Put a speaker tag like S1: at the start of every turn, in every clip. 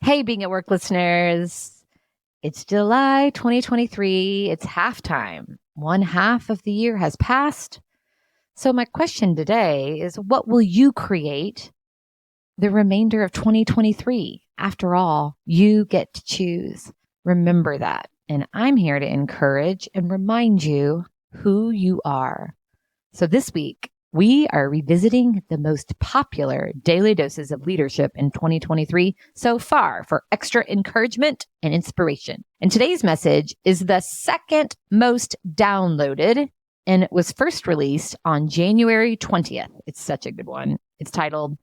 S1: Hey, Being at Work listeners. It's July 2023. It's halftime. One half of the year has passed. So, my question today is what will you create the remainder of 2023? After all, you get to choose. Remember that. And I'm here to encourage and remind you who you are. So, this week, we are revisiting the most popular daily doses of leadership in 2023 so far for extra encouragement and inspiration. And today's message is the second most downloaded, and it was first released on January 20th. It's such a good one. It's titled,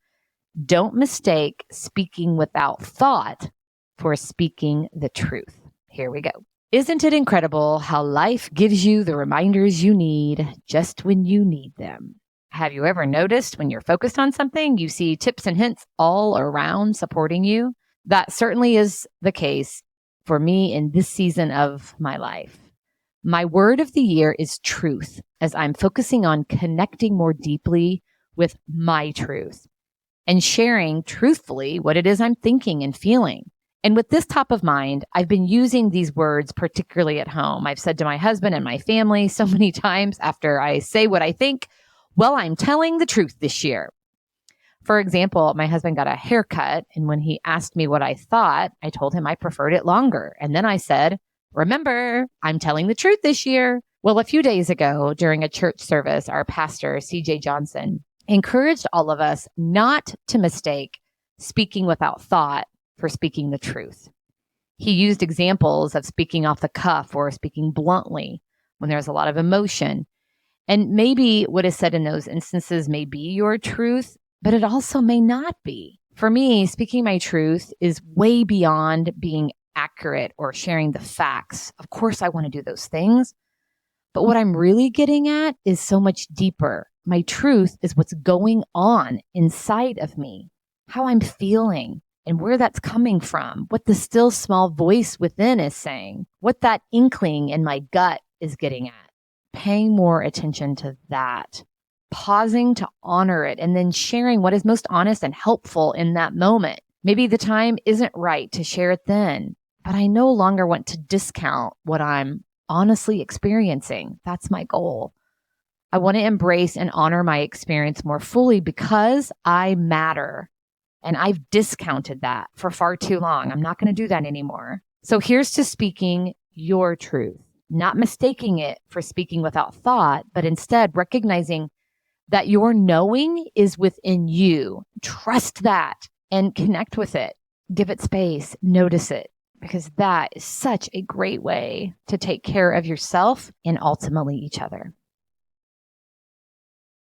S1: Don't Mistake Speaking Without Thought for Speaking the Truth. Here we go. Isn't it incredible how life gives you the reminders you need just when you need them? Have you ever noticed when you're focused on something, you see tips and hints all around supporting you? That certainly is the case for me in this season of my life. My word of the year is truth, as I'm focusing on connecting more deeply with my truth and sharing truthfully what it is I'm thinking and feeling. And with this top of mind, I've been using these words particularly at home. I've said to my husband and my family so many times after I say what I think, well, I'm telling the truth this year. For example, my husband got a haircut, and when he asked me what I thought, I told him I preferred it longer. And then I said, remember, I'm telling the truth this year. Well, a few days ago during a church service, our pastor, CJ Johnson, encouraged all of us not to mistake speaking without thought for speaking the truth. He used examples of speaking off the cuff or speaking bluntly when there's a lot of emotion. And maybe what is said in those instances may be your truth, but it also may not be. For me, speaking my truth is way beyond being accurate or sharing the facts. Of course, I want to do those things. But what I'm really getting at is so much deeper. My truth is what's going on inside of me, how I'm feeling, and where that's coming from, what the still small voice within is saying, what that inkling in my gut is getting at. Paying more attention to that, pausing to honor it, and then sharing what is most honest and helpful in that moment. Maybe the time isn't right to share it then, but I no longer want to discount what I'm honestly experiencing. That's my goal. I want to embrace and honor my experience more fully because I matter. And I've discounted that for far too long. I'm not going to do that anymore. So here's to speaking your truth. Not mistaking it for speaking without thought, but instead recognizing that your knowing is within you. Trust that and connect with it. Give it space, notice it, because that is such a great way to take care of yourself and ultimately each other.